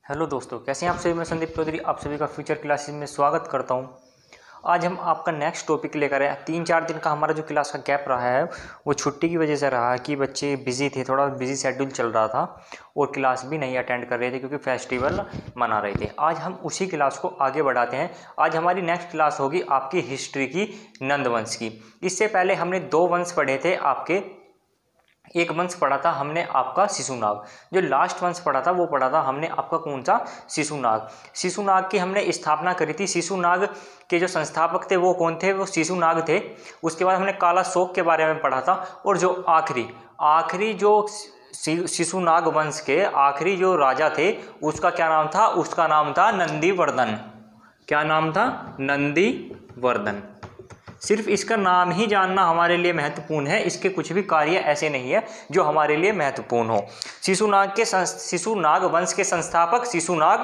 Hello दोस्तों, कैसे हैं आप सभी। मैं संदीप चौधरी आप सभी का फ्यूचर क्लासेस में स्वागत करता हूं। आज हम आपका नेक्स्ट टॉपिक लेकर आए। 3-4 दिन का हमारा जो क्लास का गैप रहा है वो छुट्टी की वजह से रहा है कि बच्चे बिजी थे, थोड़ा बिजी शेड्यूल चल रहा था और क्लास भी नहीं अटेंड कर रहे थे क्योंकि फेस्टिवल मना रहे थे। आज हम उसी क्लास को आगे बढ़ाते हैं। आज हमारी नेक्स्ट क्लास होगी आपकी हिस्ट्री की, नंद वंश की। इससे पहले हमने 2 वंश पढ़े थे आपके। एक वंश पढ़ा था हमने आपका शिशुनाग। जो लास्ट वंश पढ़ा था वो पढ़ा था हमने आपका कौन सा, शिशुनाग। शिशुनाग की हमने स्थापना करी थी। शिशुनाग के जो संस्थापक थे वो कौन थे, वो शिशुनाग थे। उसके बाद हमने काला शोक के बारे में पढ़ा था। और जो आखिरी जो शिशुनाग वंश के आखिरी जो राजा थे उसका क्या नाम था, उसका नाम था नंदीवर्धन। क्या नाम था, नंदीवर्धन। सिर्फ इसका नाम ही जानना हमारे लिए महत्वपूर्ण है, इसके कुछ भी कार्य ऐसे नहीं है जो हमारे लिए महत्वपूर्ण हो। शिशुनाग वंश के संस्थापक शिशुनाग,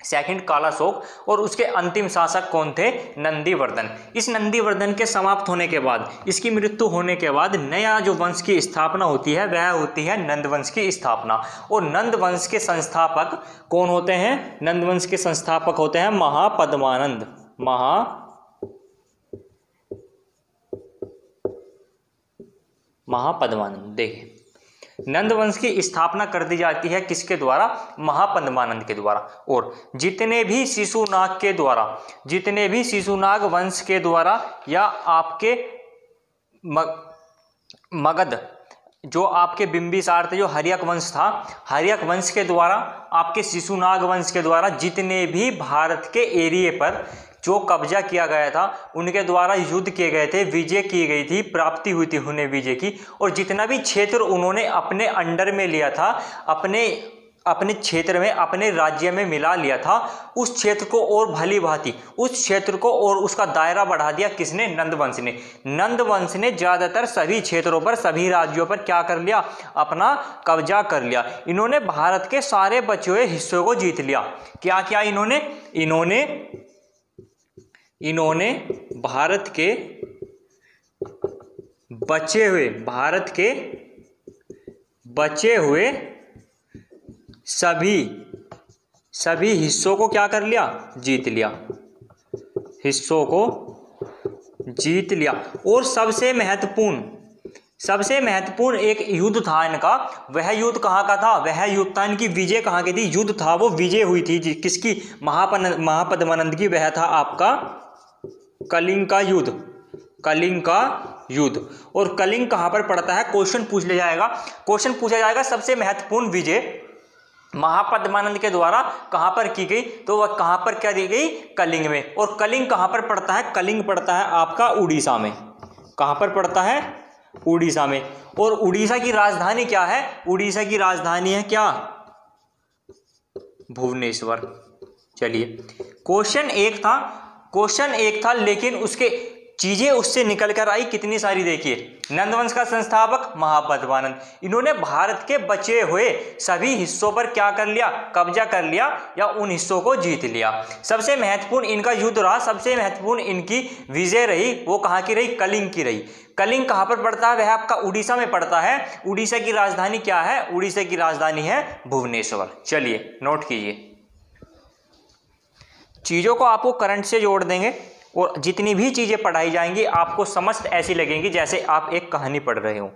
सेकंड कालाशोक, और उसके अंतिम शासक कौन थे, नंदीवर्धन। इस नंदीवर्धन के समाप्त होने के बाद, इसकी मृत्यु होने के बाद नया जो वंश की स्थापना होती है वह होती है नंद वंश की स्थापना। और नंद वंश के संस्थापक कौन होते हैं, नंद वंश के संस्थापक होते हैं महापद्मानंद। महापद्मानंद। देखिए, नंद वंश की स्थापना कर दी जाती है किसके द्वारा, महापद्मानंद के द्वारा। और जितने भी शिशुनाग वंश के द्वारा या आपके मगध, जो आपके बिंबिसार थे, जो हर्यक वंश था, हर्यक वंश के द्वारा, आपके शिशुनाग वंश के द्वारा जितने भी भारत के एरिए पर जो कब्जा किया गया था उनके द्वारा युद्ध किए गए थे, विजय की गई थी, प्राप्ति हुई थी उन्हें विजय की। और जितना भी क्षेत्र उन्होंने अपने अंडर में लिया था, अपने क्षेत्र में, अपने राज्य में मिला लिया था, उस क्षेत्र को और भली भांति उस क्षेत्र को और उसका दायरा बढ़ा दिया किसने, नंदवंश ने। नंदवंश ने ज्यादातर सभी क्षेत्रों पर, सभी राज्यों पर क्या कर लिया, अपना कब्जा कर लिया। इन्होंने भारत के सारे बचे हुए हिस्सों को जीत लिया। क्या किया इन्होंने भारत के बचे हुए सभी हिस्सों को क्या कर लिया, जीत लिया, हिस्सों को जीत लिया। और सबसे महत्वपूर्ण एक युद्ध था इनका। वह युद्ध कहाँ का था, वह युद्ध था इनकी विजय कहाँ की थी, युद्ध था वो विजय हुई थी किसकी, महापद्मानंद की। वह था आपका कलिंग का युद्ध। और कलिंग कहां पर पड़ता है, क्वेश्चन पूछा जाएगा। सबसे महत्वपूर्ण विजय महापद्मानंद के द्वारा कहां पर की गई, तो वह कहां पर क्या दी गई, कलिंग में। और कलिंग कहां पर पड़ता है, कलिंग पड़ता है आपका उड़ीसा में। कहां पर पड़ता है, उड़ीसा में। और उड़ीसा की राजधानी क्या है, उड़ीसा की राजधानी है क्या, भुवनेश्वर। चलिए, क्वेश्चन एक था लेकिन उसके चीजें उससे निकल कर आई कितनी सारी। देखिए, नंदवंश का संस्थापक महापद्मानंद, इन्होंने भारत के बचे हुए सभी हिस्सों पर क्या कर लिया, कब्जा कर लिया या उन हिस्सों को जीत लिया। सबसे महत्वपूर्ण इनका युद्ध रहा, सबसे महत्वपूर्ण इनकी विजय रही, वो कहाँ की रही, कलिंग की रही। कलिंग कहाँ पर पड़ता है, वह आपका उड़ीसा में पड़ता है। उड़ीसा की राजधानी क्या है, उड़ीसा की राजधानी है भुवनेश्वर। चलिए, नोट कीजिए, चीज़ों को आपको करंट से जोड़ देंगे और जितनी भी चीज़ें पढ़ाई जाएंगी आपको समस्त ऐसी लगेंगी जैसे आप एक कहानी पढ़ रहे हो।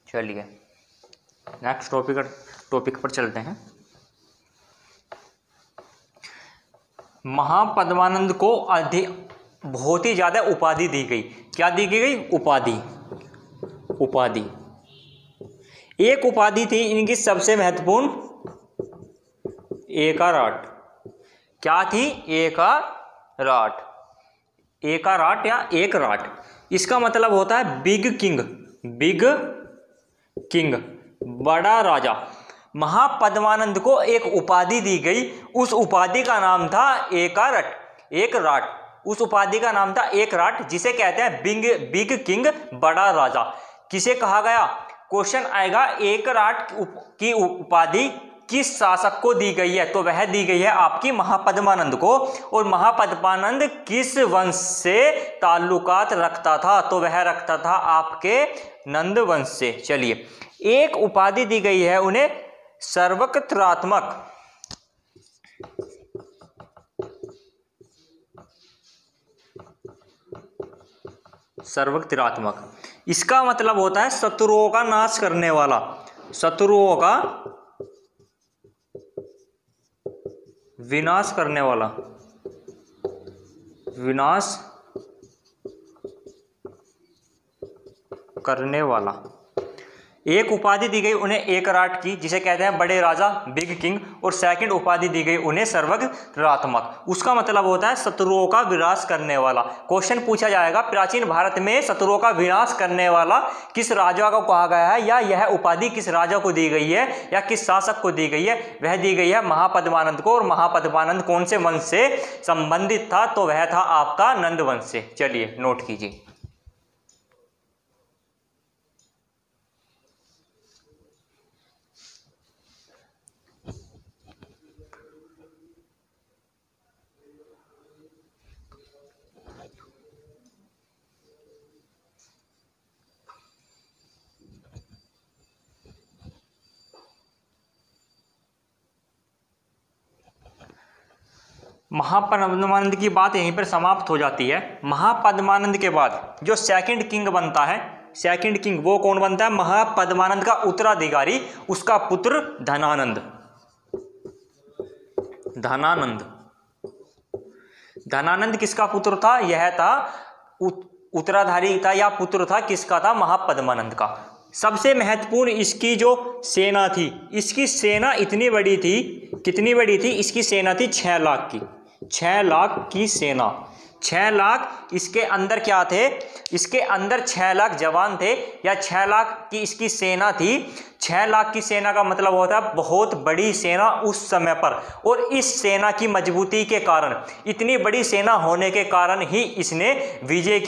चलिए, नेक्स्ट टॉपिक पर चलते हैं। महापद्मानंद को बहुत ही ज्यादा उपाधि दी गई। क्या दी गई, उपाधि। एक उपाधि थी इनकी सबसे महत्वपूर्ण, एकाराट। क्या थी, एकाराट या एक राट। इसका मतलब होता है बिग किंग, बड़ा राजा। महापद्मानंद को एक उपाधि दी गई, उस उपाधि का नाम था एक राट। उस उपाधि का नाम था एक राट, जिसे कहते हैं बिग किंग, बड़ा राजा। किसे कहा गया, क्वेश्चन आएगा, एक राट की उपाधि किस शासक को दी गई है, तो वह दी गई है आपकी महापद्मानंद को। और महापद्मानंद किस वंश से ताल्लुकात रखता था, तो वह रखता था आपके नंद वंश से। चलिए, एक उपाधि दी गई है उन्हें, सर्वकत्रात्मक। सर्वकत्रात्मक, इसका मतलब होता है शत्रुओं का नाश करने वाला, शत्रुओं का विनाश करने वाला, विनाश करने वाला। एक उपाधि दी गई उन्हें एकराट की, जिसे कहते हैं बड़े राजा, बिग किंग। और सेकंड उपाधि दी गई उन्हें सर्वकत्रात्मक, उसका मतलब होता है शत्रुओं का विनाश करने वाला। क्वेश्चन पूछा जाएगा, प्राचीन भारत में शत्रुओं का विनाश करने वाला किस राजा को कहा गया है, या यह उपाधि किस राजा को दी गई है, या किस शासक को दी गई है। वह दी गई है महापद्मानंद को। और महापद्मानंद कौन से वंश से संबंधित था, तो वह था आपका नंद वंश से। चलिए नोट कीजिए। महापद्मानंद की बात यहीं पर समाप्त हो जाती है। महापद्मानंद के बाद जो सेकंड किंग बनता है, सेकंड किंग वो कौन बनता है, महापद्मानंद का उत्तराधिकारी, उसका पुत्र धनानंद। धनानंद, धनानंद किसका पुत्र था, यह था उत्तराधारी था या पुत्र था किसका था, महापद्मानंद का। सबसे महत्वपूर्ण इसकी जो सेना थी, इसकी सेना इतनी बड़ी थी, कितनी बड़ी थी, इसकी सेना थी 6 लाख की, 6 लाख की सेना, 6 लाख। इसके अंदर क्या थे, इसके अंदर 6 लाख जवान थे, या 6 लाख की इसकी सेना थी। 6 लाख की सेना का मतलब होता है बहुत बड़ी सेना उस समय पर। और इस सेना की मजबूती के कारण, इतनी बड़ी सेना होने के कारण ही इसने विजय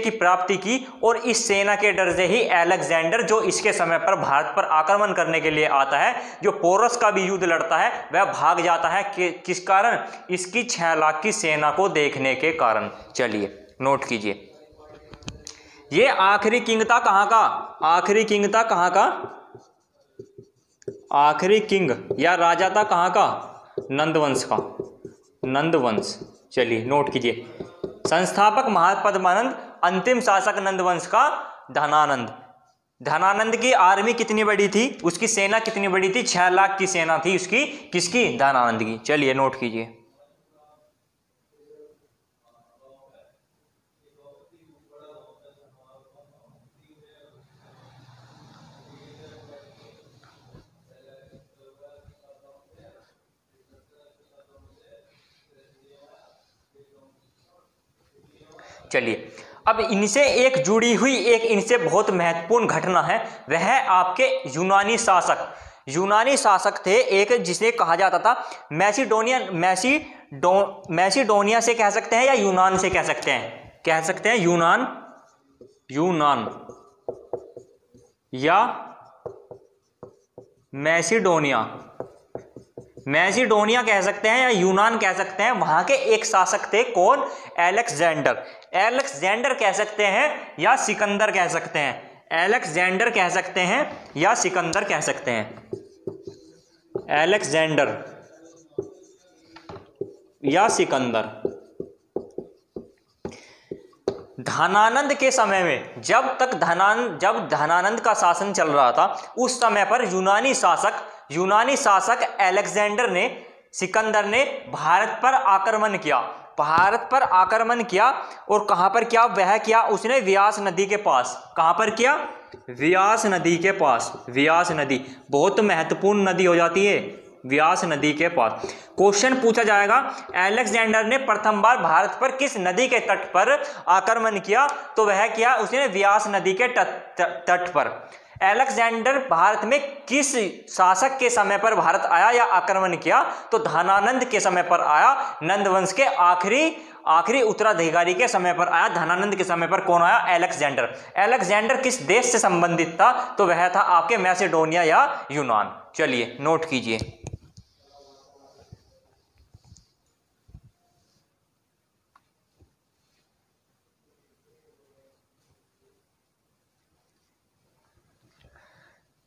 की प्राप्ति की। और इस सेना के डर से ही अलेक्जेंडर, जो इसके समय पर भारत पर आक्रमण करने के लिए आता है, जो पोरस का भी युद्ध लड़ता है, वह भाग जाता है किस कारण, इसकी 6 लाख की सेना को देखने के कारण। चलिए नोट कीजिए, ये आखिरी किंग था कहां का, आखिरी किंग था कहां का, आखिरी किंग या राजा था कहां का, नंदवंश का, नंदवंश। चलिए नोट कीजिए, संस्थापक महापद्मानंद, अंतिम शासक नंदवंश का धनानंद। धनानंद की आर्मी कितनी बड़ी थी, उसकी सेना कितनी बड़ी थी, 6 लाख की सेना थी उसकी, किसकी, धनानंद की। चलिए नोट कीजिए। चलिए, अब इनसे एक जुड़ी हुई एक इनसे बहुत महत्वपूर्ण घटना है, वह है आपके यूनानी शासक। यूनानी शासक थे एक, जिसे कहा जाता था मैसिडोनिया से कह सकते हैं या यूनान से कह सकते हैं, कह सकते हैं यूनान, यूनान या मैसिडोनिया, मैसिडोनिया कह सकते हैं या यूनान कह सकते हैं। वहां के एक शासक थे कौन, अलेक्जेंडर। अलेक्जेंडर कह सकते हैं या सिकंदर कह सकते हैं, अलेक्जेंडर कह सकते हैं या सिकंदर कह सकते हैं, अलेक्जेंडर या सिकंदर। धनानंद के समय में, जब धनानंद का शासन चल रहा था, उस समय पर यूनानी शासक अलेक्जेंडर ने, सिकंदर ने भारत पर आक्रमण किया, भारत पर आक्रमण किया। और कहां पर किया, वह किया उसने व्यास नदी के पास। कहां पर किया, व्यास नदी के पास। व्यास नदी बहुत महत्वपूर्ण नदी हो जाती है, व्यास नदी के पास। क्वेश्चन पूछा जाएगा, अलेक्जेंडर ने प्रथम बार भारत पर किस नदी के तट पर आक्रमण किया, तो वह किया उसने व्यास नदी के तट पर। अलेक्जेंडर भारत में किस शासक के समय पर भारत आया या आक्रमण किया, तो धनानंद के समय पर आया, नंदवंश के आखिरी उत्तराधिकारी के समय पर आया। धनानंद के समय पर कौन आया, अलेक्जेंडर। अलेक्जेंडर किस देश से संबंधित था, तो वह था आपके मैसेडोनिया या यूनान। चलिए नोट कीजिए।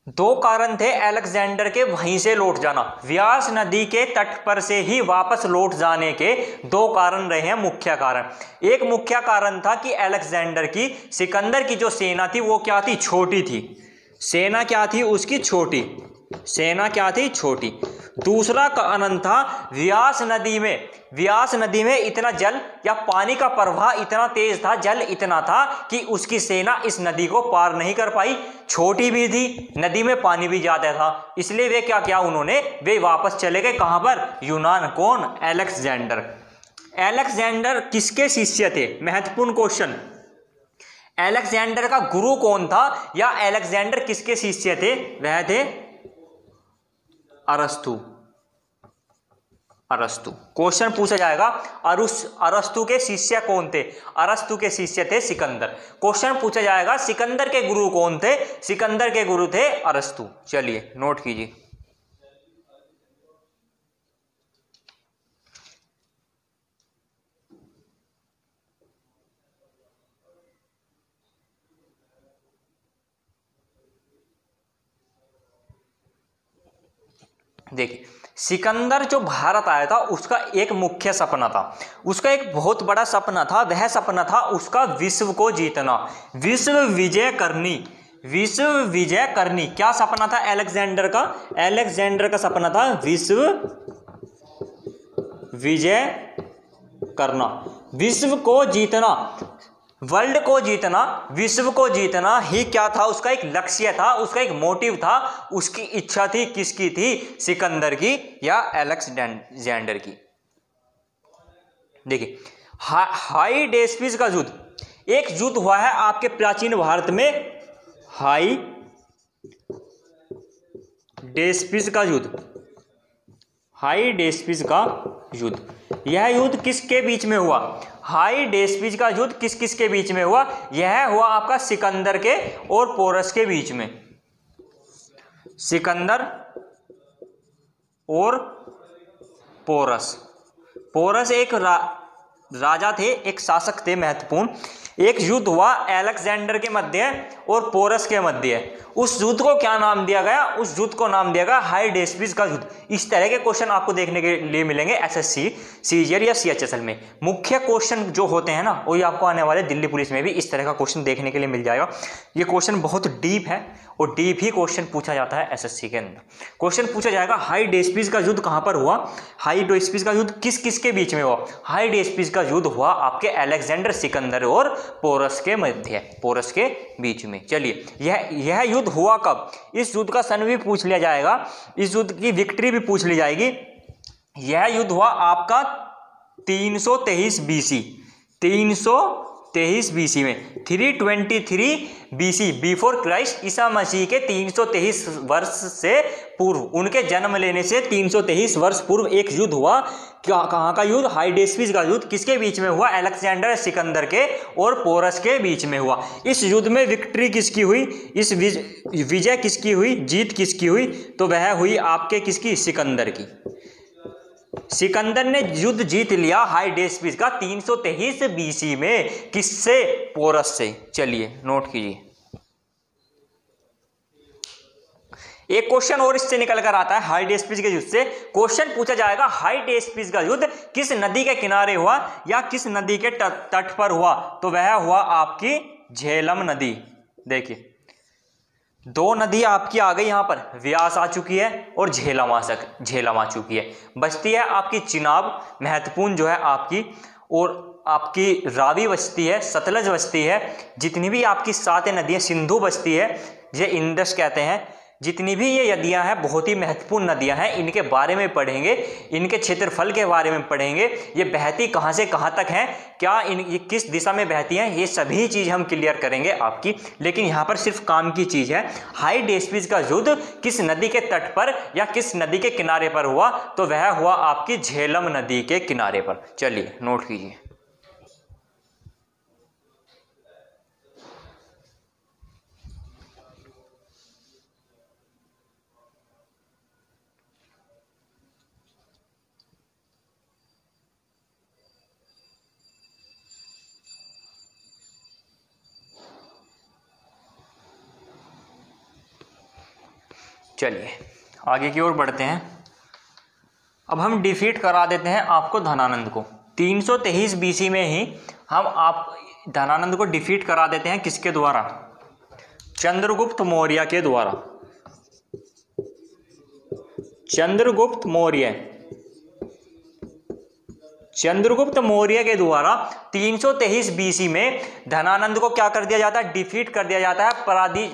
दो कारण थे अलेक्जेंडर के वहीं से लौट जाना, व्यास नदी के तट पर से ही वापस लौट जाने के दो कारण रहे हैं मुख्य कारण। एक मुख्य कारण था कि अलेक्जेंडर की, सिकंदर की जो सेना थी वो क्या थी, छोटी थी। सेना क्या थी उसकी, छोटी। सेना क्या थी, छोटी। दूसरा कारण था व्यास नदी में इतना जल या पानी का प्रवाह इतना तेज था, जल इतना था कि उसकी सेना इस नदी को पार नहीं कर पाई। छोटी भी थी, नदी में पानी भी ज्यादा था, इसलिए वे क्या किया उन्होंने, वे वापस चले गए कहां पर, यूनान। कौन, अलेक्जेंडर। अलेक्जेंडर किसके शिष्य थे, महत्वपूर्ण क्वेश्चन। अलेक्जेंडर का गुरु कौन था या अलेक्जेंडर किसके शिष्य थे, वह थे अरस्तु। अरस्तु क्वेश्चन पूछा जाएगा, अरस्तु के शिष्य कौन थे, अरस्तु के शिष्य थे सिकंदर। क्वेश्चन पूछा जाएगा सिकंदर के गुरु कौन थे, सिकंदर के गुरु थे अरस्तु। चलिए नोट कीजिए। देखिए, सिकंदर जो भारत आया था उसका एक मुख्य सपना था, उसका एक बहुत बड़ा सपना था। वह सपना था उसका विश्व को जीतना, विश्व विजय करनी, विश्व विजय करनी। क्या सपना था अलेक्जेंडर का, अलेक्जेंडर का सपना था विश्व विजय करना, विश्व को जीतना, वर्ल्ड को जीतना, विश्व को जीतना ही क्या था उसका एक लक्ष्य था, उसका एक मोटिव था, उसकी इच्छा थी। किसकी थी, सिकंदर की या अलेक्जेंडर की। देखिए, हाई डेस्पिस का युद्ध, एक युद्ध हुआ है आपके प्राचीन भारत में, हाई डेस्पिस का युद्ध, हाई डेस्पिस का युद्ध। यह युद्ध किसके बीच में हुआ, हाई डेस्पिस का युद्ध किस किस के बीच में हुआ, यह हुआ आपका सिकंदर के और पोरस के बीच में। सिकंदर और पोरस, पोरस एक राजा थे, एक शासक थे महत्वपूर्ण। एक युद्ध हुआ अलेक्जेंडर के मध्य और पोरस के मध्य। उस युद्ध को क्या नाम दिया गया, उस युद्ध को नाम दिया गया हाई डेस्पिस का युद्ध। इस तरह के क्वेश्चन आपको देखने के लिए मिलेंगे एसएससी, सीजीएल या सीएचएसएल में। मुख्य क्वेश्चन जो होते हैं ना, वही आपको आने वाले दिल्ली पुलिस में भी इस तरह का क्वेश्चन देखने के लिए मिल जाएगा। ये क्वेश्चन बहुत डीप है और डीप ही क्वेश्चन पूछा जाता है एसएससी के अंदर। क्वेश्चन पूछा जाएगा हाई डेस्पिस का युद्ध कहां पर हुआ, हाई डेस्पिस का युद्ध किस किस के बीच में हुआ। हाई डेस्पिस का युद्ध हुआ आपके अलेक्जेंडर, सिकंदर और पोरस के मध्य, पोरस के बीच में। चलिए, यह युद्ध हुआ कब, इस युद्ध का सन भी पूछ लिया जाएगा, इस युद्ध की विक्ट्री भी पूछ ली जाएगी। यह युद्ध हुआ आपका 323 बीसी, 323 बीसी में, 323 BC, before Christ, Isa Masih के 323 वर्ष से पूर्व, उनके जन्म लेने से 323 वर्ष पूर्व एक युद्ध हुआ। कहाँ का युद्ध, हाई डेस्पिस का युद्ध। किसके बीच में हुआ, अलेक्जेंडर, सिकंदर के और पोरस के बीच में हुआ। इस युद्ध में विक्ट्री किसकी हुई, इस विजय किसकी हुई, जीत किसकी हुई, तो वह हुई आपके किसकी, सिकंदर की। सिकंदर ने युद्ध जीत लिया हाई डेस्पिस का 323 बीसी में, किससे, पोरस से। चलिए नोट कीजिए। एक क्वेश्चन और इससे निकल कर आता है हाई डेस्पिस के युद्ध से। क्वेश्चन पूछा जाएगा हाई डेस्पिस का युद्ध किस नदी के किनारे हुआ या किस नदी के तट पर हुआ, तो वह हुआ आपकी झेलम नदी। देखिए, दो नदी आपकी आ गई यहां पर, व्यास आ चुकी है और झेलम आ चुकी है। बचती है आपकी चिनाब, महत्वपूर्ण जो है आपकी, और आपकी रावी बचती है, सतलज बचती है। जितनी भी आपकी 7 नदियां, सिंधु बचती है, ये इंडस कहते हैं। जितनी भी ये नदियां हैं बहुत ही महत्वपूर्ण नदियां हैं, इनके बारे में पढ़ेंगे, इनके क्षेत्रफल के बारे में पढ़ेंगे, ये बहती कहां से कहां तक हैं, क्या ये किस दिशा में बहती हैं, ये सभी चीज हम क्लियर करेंगे आपकी। लेकिन यहां पर सिर्फ काम की चीज है, हाई डेस्पिस का युद्ध किस नदी के तट पर या किस नदी के किनारे पर हुआ, तो वह हुआ आपकी झेलम नदी के किनारे पर। चलिए नोट कीजिए। चलिए आगे की ओर बढ़ते हैं। अब हम डिफीट करा देते हैं आपको धनानंद को। 323 बीसी में ही हम आप धनानंद को डिफीट करा देते हैं। किसके द्वारा? चंद्रगुप्त मौर्य के द्वारा। चंद्रगुप्त मौर्य के द्वारा 323 बीसी में धनानंद को क्या कर दिया जाता है? डिफीट कर दिया जाता है,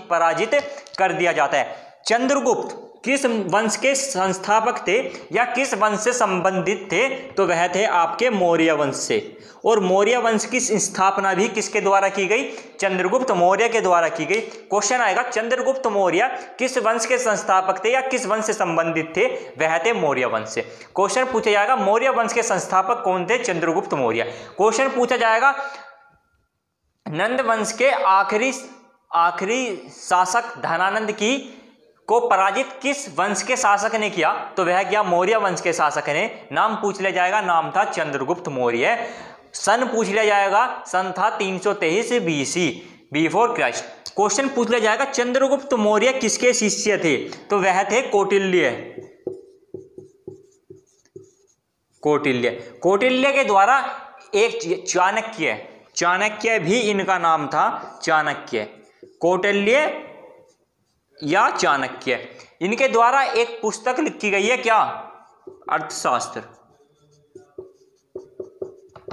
पराजित कर दिया जाता है। चंद्रगुप्त किस वंश के संस्थापक थे या किस वंश से संबंधित थे? तो वह थे आपके मौर्य वंश से। और मौर्य वंश की स्थापना भी किसके द्वारा की गई? चंद्रगुप्त मौर्य के द्वारा की गई। क्वेश्चन आएगा चंद्रगुप्त मौर्य किस वंश के संस्थापक थे या किस वंश से संबंधित थे? वह थे मौर्य वंश से। क्वेश्चन पूछा जाएगा मौर्य वंश के संस्थापक कौन थे? चंद्रगुप्त मौर्य। क्वेश्चन पूछा जाएगा नंद वंश के आखिरी शासक धनानंद की को पराजित किस वंश के शासक ने किया? तो वह क्या? मौर्य वंश के शासक ने। नाम पूछ लिया जाएगा, नाम था चंद्रगुप्त मौर्य। सन पूछ लिया जाएगा, सन था 323 बीसी, बिफोर क्राइस्ट। क्वेश्चन पूछ लिया जाएगा चंद्रगुप्त मौर्य किसके शिष्य थे? तो वह थे कौटिल्य। कौटिल्य के द्वारा एक चाणक्य भी इनका नाम था, चाणक्य। कौटिल्य या चाणक्य, इनके द्वारा एक पुस्तक लिखी गई है। क्या? अर्थशास्त्र।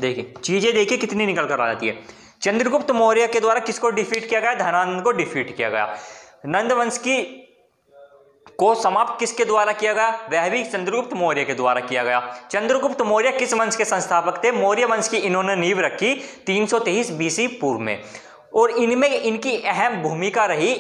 देखिए चीजें देखिए कितनी निकल कर आ जाती है। चंद्रगुप्त मौर्य के द्वारा किसको डिफीट किया गया? धनानंद को डिफीट किया गया। नंद वंश को समाप्त किसके द्वारा किया गया? वह भी चंद्रगुप्त मौर्य के द्वारा किया गया। चंद्रगुप्त मौर्य किस वंश के संस्थापक थे? मौर्य वंश की इन्होंने नींव रखी 323 बीसी पूर्व में। और इनमें इनकी अहम भूमिका रही,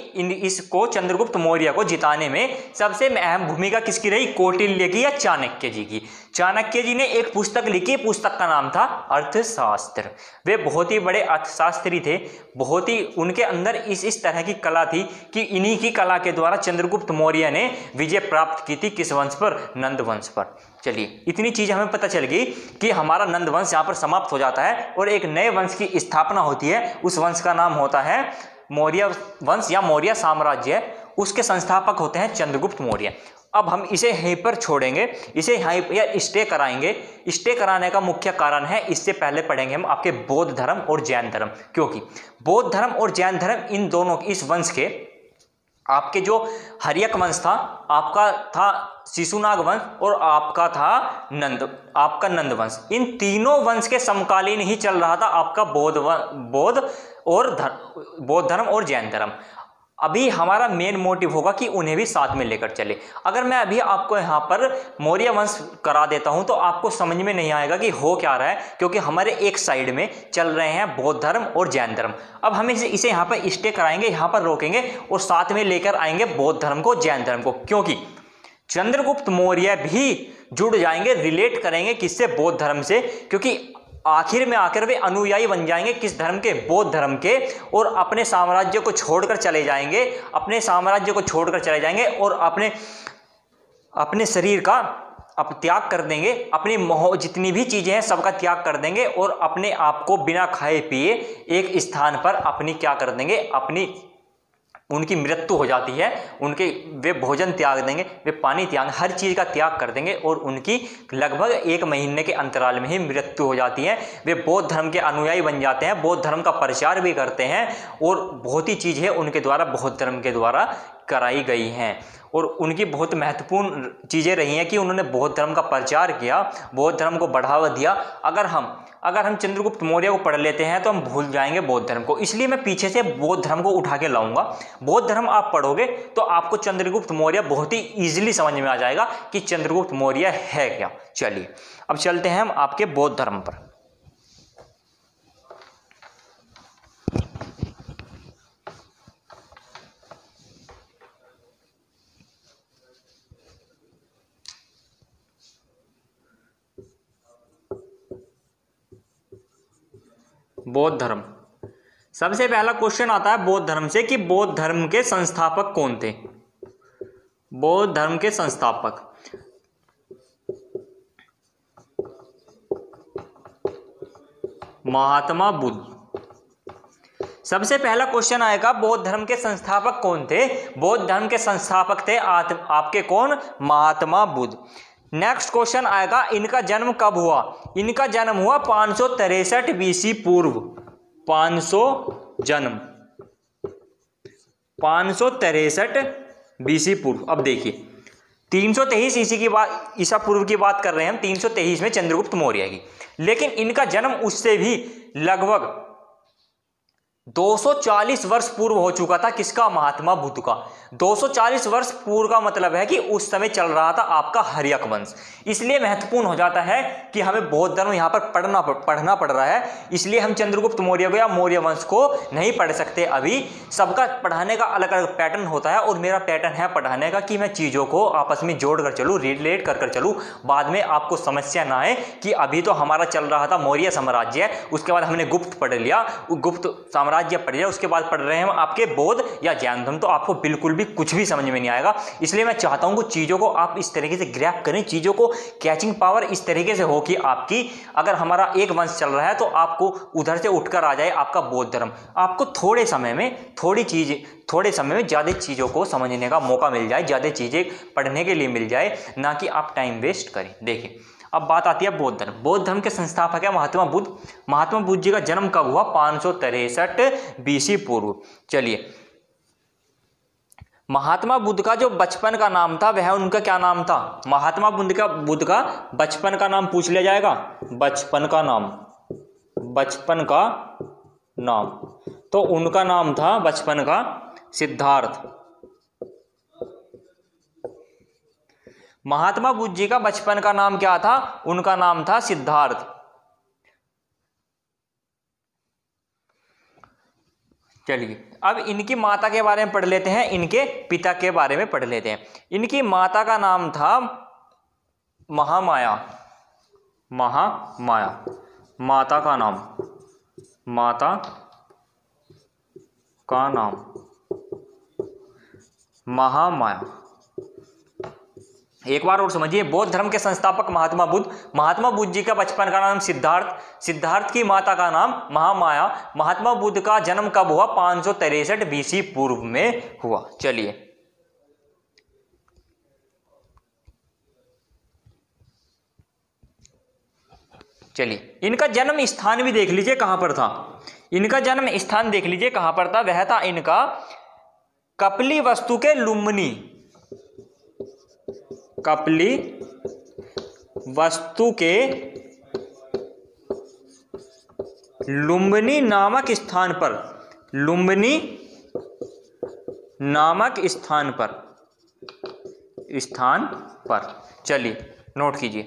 इसको चंद्रगुप्त मौर्य को जिताने में सबसे अहम भूमिका किसकी रही? कौटिल्य की या चाणक्य जी की। चाणक्य जी ने एक पुस्तक लिखी, पुस्तक का नाम था अर्थशास्त्र। वे बहुत ही बड़े अर्थशास्त्री थे, बहुत ही उनके अंदर इस तरह की कला थी कि इन्हीं की कला के द्वारा चंद्रगुप्त मौर्य ने विजय प्राप्त की थी। किस वंश पर? नंद वंश पर। चलिए इतनी चीज हमें पता चल गई कि हमारा नंद वंश यहाँ पर समाप्त हो जाता है और एक नए वंश की स्थापना होती है। उस वंश का नाम होता है मौर्य वंश या मौर्य साम्राज्य। उसके संस्थापक होते हैं चंद्रगुप्त मौर्य। अब हम इसे यहीं पर छोड़ेंगे, इसे यहीं पर स्टे कराएंगे। स्टे कराने का मुख्य कारण है, इससे पहले पढ़ेंगे हम आपके बौद्ध धर्म और जैन धर्म, क्योंकि बौद्ध धर्म और जैन धर्म इन दोनों इस वंश के, आपके जो हर्यक वंश था, आपका था शिशुनाग वंश और आपका था नंद वंश, इन तीनों वंश के समकालीन ही चल रहा था आपका बौद्ध धर्म और जैन धर्म। अभी हमारा मेन मोटिव होगा कि उन्हें भी साथ में लेकर चले। अगर मैं अभी आपको यहाँ पर मौर्य वंश करा देता हूँ तो आपको समझ में नहीं आएगा कि हो क्या रहा है, क्योंकि हमारे एक साइड में चल रहे हैं बौद्ध धर्म और जैन धर्म। अब हम इसे यहाँ पर स्टे कराएंगे, यहाँ पर रोकेंगे और साथ में लेकर आएंगे बौद्ध धर्म को, जैन धर्म को, क्योंकि चंद्रगुप्त मौर्य भी जुड़ जाएंगे, रिलेट करेंगे किससे? बौद्ध धर्म से, क्योंकि आखिर में आकर वे अनुयायी बन जाएंगे किस धर्म के? बौद्ध धर्म के। और अपने साम्राज्य को छोड़कर चले जाएंगे, और अपने शरीर का त्याग कर देंगे, अपनी जितनी भी चीजें हैं सबका त्याग कर देंगे और अपने आप को बिना खाए पिए एक स्थान पर अपनी क्या कर देंगे? उनकी मृत्यु हो जाती है, वे भोजन त्याग देंगे, वे पानी त्याग, हर चीज़ का त्याग कर देंगे और उनकी लगभग 1 महीने के अंतराल में ही मृत्यु हो जाती है। वे बौद्ध धर्म के अनुयायी बन जाते हैं, बौद्ध धर्म का प्रचार भी करते हैं और बहुत ही चीज़ें उनके द्वारा बौद्ध धर्म के द्वारा कराई गई हैं। और उनकी बहुत महत्वपूर्ण चीज़ें रही हैं कि उन्होंने बौद्ध धर्म का प्रचार किया, बौद्ध धर्म को बढ़ावा दिया। अगर हम चंद्रगुप्त मौर्य को पढ़ लेते हैं तो हम भूल जाएंगे बौद्ध धर्म को, इसलिए मैं पीछे से बौद्ध धर्म को उठा के लाऊंगा। बौद्ध धर्म आप पढ़ोगे तो आपको चंद्रगुप्त मौर्य बहुत ही ईजिली समझ में आ जाएगा कि चंद्रगुप्त मौर्य है क्या। चलिए अब चलते हैं हम आपके बौद्ध धर्म पर। बौद्ध धर्म, सबसे पहला क्वेश्चन आता है बौद्ध धर्म से कि बौद्ध धर्म के संस्थापक कौन थे? बौद्ध धर्म के संस्थापक महात्मा बुद्ध। सबसे पहला क्वेश्चन आएगा, बौद्ध धर्म के संस्थापक कौन थे? बौद्ध धर्म के संस्थापक थे आपके कौन? महात्मा बुद्ध। नेक्स्ट क्वेश्चन आएगा, इनका जन्म कब हुआ? इनका जन्म हुआ 563 बीसी पूर्व। 563 बीसी पूर्व। अब देखिए 323 ईसा पूर्व की बात कर रहे हैं हम, 323 में चंद्रगुप्त मौर्य की, लेकिन इनका जन्म उससे भी लगभग 240 वर्ष पूर्व हो चुका था। किसका? महात्मा बुद्ध का। 240 वर्ष पूर्व का मतलब है कि उस समय चल रहा था आपका हर्यक वंश। इसलिए महत्वपूर्ण हो जाता है कि हमें बौद्ध धर्म यहां पर पढ़ना पड़ रहा है। इसलिए हम चंद्रगुप्त मौर्य को या मौर्य वंश को नहीं पढ़ सकते अभी। सबका पढ़ाने का अलग अलग पैटर्न होता है और मेरा पैटर्न है पढ़ाने का कि मैं चीज़ों को आपस में जोड़ कर चलूँ, रिलेट कर चलूँ, बाद में आपको समस्या ना आए कि अभी तो हमारा चल रहा था मौर्य साम्राज्य, उसके बाद हमने गुप्त पढ़ लिया, गुप्त साम्राज्य पढ़ लिया, उसके बाद पढ़ रहे हैं हम आपके बौद्ध या जैन धर्म, तो आपको बिल्कुल भी कुछ भी समझ में नहीं आएगा। इसलिए मैं चाहता हूं कि चीज़ों को आप इस तरीके से ग्रैब करें, चीज़ों को कैचिंग पावर इस तरीके से हो कि आपकी, अगर हमारा एक वंश चल रहा है तो आपको उधर से उठकर आ जाए आपका बौद्ध धर्म। आपको थोड़े समय में ज़्यादा चीज़ों को समझने का मौका मिल जाए, ज़्यादा चीज़ें पढ़ने के लिए मिल जाए, ना कि आप टाइम वेस्ट करें। देखिए अब बात आती है बौद्ध धर्म। बौद्ध धर्म के संस्थापक है महात्मा बुद्ध। महात्मा बुद्ध जी का जन्म कब हुआ? 563 बीसी पूर्व। चलिए, महात्मा बुद्ध का जो बचपन का नाम था वह उनका क्या नाम था? महात्मा बुद्ध का बचपन का नाम पूछ लिया जाएगा। बचपन का नाम तो उनका नाम था बचपन का सिद्धार्थ। महात्मा बुद्ध जी का बचपन का नाम क्या था? उनका नाम था सिद्धार्थ। चलिए अब इनकी माता के बारे में पढ़ लेते हैं, इनके पिता के बारे में पढ़ लेते हैं। इनकी माता का नाम था महामाया। माता का नाम महामाया। एक बार और समझिए, बौद्ध धर्म के संस्थापक महात्मा बुद्ध जी का बचपन का नाम सिद्धार्थ की माता का नाम महामाया। महात्मा बुद्ध का जन्म कब हुआ? 563 बीसी पूर्व में हुआ। चलिए इनका जन्म स्थान भी देख लीजिए कहां पर था। इनका जन्म स्थान देख लीजिए कहां पर था। वह था इनका कपिली वस्तु के लुम्बिनी। कपिली वस्तु के लुम्बिनी नामक स्थान पर। चलिए नोट कीजिए,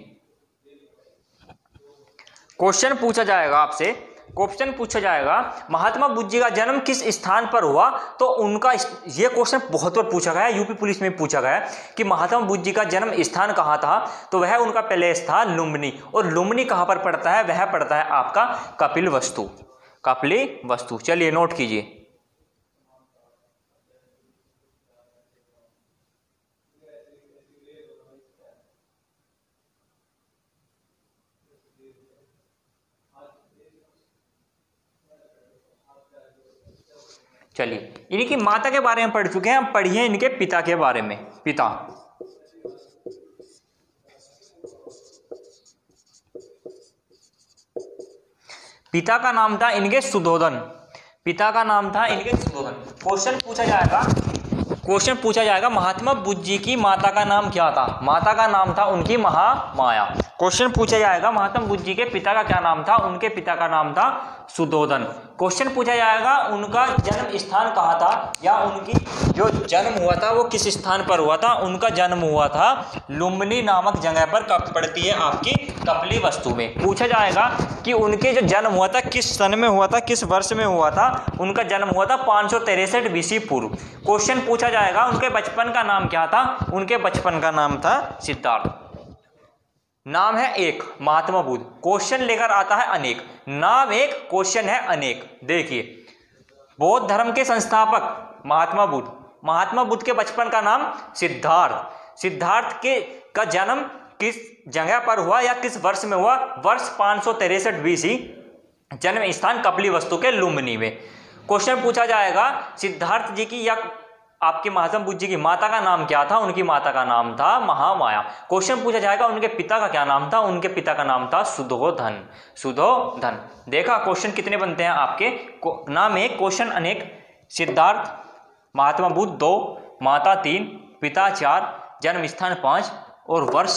क्वेश्चन पूछा जाएगा महात्मा बुद्ध जी का जन्म किस स्थान पर हुआ? तो उनका ये क्वेश्चन बहुत बार पूछा गया है, यूपी पुलिस में पूछा गया है कि महात्मा बुद्ध जी का जन्म स्थान कहाँ था? तो वह उनका पैलेस था लुम्बिनी। और लुम्बिनी कहाँ पर पड़ता है? वह पड़ता है आपका कपिल वस्तु। चलिए नोट कीजिए, चलिए इनकी माता के बारे में पढ़ चुके हैं, हम पढ़िए इनके पिता के बारे में। पिता का नाम था इनके सुधोधन। क्वेश्चन पूछा जाएगा महात्मा बुद्ध जी की माता का नाम क्या था? माता का नाम था उनकी महामाया। क्वेश्चन पूछा जाएगा महात्मा बुद्ध जी के पिता का क्या नाम था? उनके पिता का नाम था सुधोधन। क्वेश्चन पूछा जाएगा उनका जन्म स्थान कहाँ था, या उनकी जो जन्म हुआ था वो किस स्थान पर हुआ था? उनका जन्म हुआ था लुम्बिनी नामक जगह पर, कब पड़ती है आपकी कपिली वस्तु में। पूछा जाएगा कि उनके जो जन्म हुआ था किस सन में हुआ था, किस वर्ष में हुआ था? उनका जन्म हुआ था 563 बीसी पूर्व। क्वेश्चन पूछा जाएगा उनके बचपन का नाम क्या था? उनके बचपन का नाम था सिद्धार्थ। नाम है एक महात्मा बुद्ध, क्वेश्चन लेकर आता है अनेक। नाम एक, क्वेश्चन है अनेक। देखिए बौद्ध धर्म के संस्थापक महात्मा बुद्ध के बचपन का नाम सिद्धार्थ का जन्म किस जगह पर हुआ या किस वर्ष में हुआ? वर्ष 563 बीसी। जन्म स्थान कपिली वस्तु के लुम्बिनी में। क्वेश्चन पूछा जाएगा सिद्धार्थ जी की या आपके महात्मा बुद्ध जी की माता का नाम क्या था? उनकी माता का नाम था महामाया। क्वेश्चन पूछा जाएगा उनके पिता का क्या नाम था? उनके पिता का नाम था सुधोधन। सुधोधन। देखा क्वेश्चन कितने बनते हैं आपके? नाम एक, क्वेश्चन अनेक। सिद्धार्थ, महात्मा बुद्ध 2, माता 3, पिता 4, जन्म स्थान 5 और वर्ष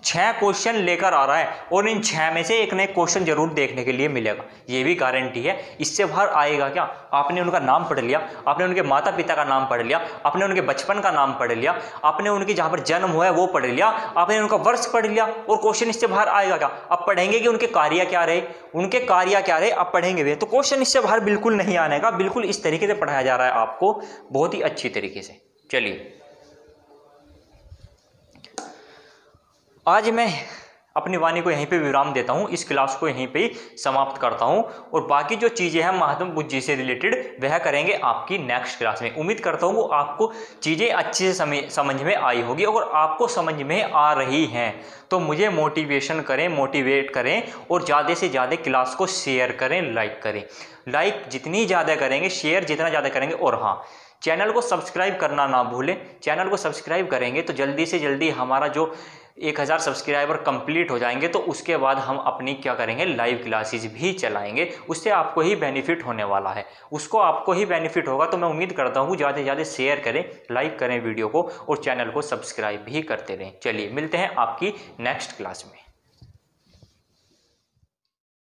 6 क्वेश्चन लेकर आ रहा है और इन 6 में से एक नए क्वेश्चन जरूर देखने के लिए मिलेगा, ये भी गारंटी है। इससे बाहर आएगा क्या? आपने उनका नाम पढ़ लिया, आपने उनके माता पिता का नाम पढ़ लिया, आपने उनके बचपन का नाम पढ़ लिया, आपने उनकी जहाँ पर जन्म हुआ है वो पढ़ लिया, आपने उनका वर्ष पढ़ लिया और क्वेश्चन इससे बाहर आएगा क्या? अब पढ़ेंगे कि उनके कार्य क्या रहे, उनके कार्य क्या रहे, अब पढ़ेंगे भी। तो क्वेश्चन इससे बाहर बिल्कुल नहीं आने का, बिल्कुल इस तरीके से पढ़ाया जा रहा है आपको, बहुत ही अच्छी तरीके से। चलिए आज मैं अपनी वाणी को यहीं पे विराम देता हूँ, इस क्लास को यहीं पे समाप्त करता हूँ और बाकी जो चीज़ें हैं महात्मा बुद्ध जी से रिलेटेड वह करेंगे आपकी नेक्स्ट क्लास में। उम्मीद करता हूँ वो आपको चीज़ें अच्छे से समझ में आई होगी। अगर आपको समझ में आ रही हैं तो मुझे मोटिवेशन करें, मोटिवेट करें और ज़्यादा से ज़्यादा क्लास को शेयर करें, लाइक करें। लाइक जितनी ज़्यादा करेंगे, शेयर जितना ज़्यादा करेंगे, और हाँ, चैनल को सब्सक्राइब करना ना भूलें। चैनल को सब्सक्राइब करेंगे तो जल्दी से जल्दी हमारा जो 1000 सब्सक्राइबर कंप्लीट हो जाएंगे तो उसके बाद हम अपनी क्या करेंगे, लाइव क्लासेस भी चलाएंगे। उससे आपको ही बेनिफिट होने वाला है, उसको आपको ही बेनिफिट होगा। तो मैं उम्मीद करता हूँ ज़्यादा से ज़्यादा शेयर करें, लाइक करें वीडियो को और चैनल को सब्सक्राइब भी करते रहें। चलिए मिलते हैं आपकी नेक्स्ट क्लास में।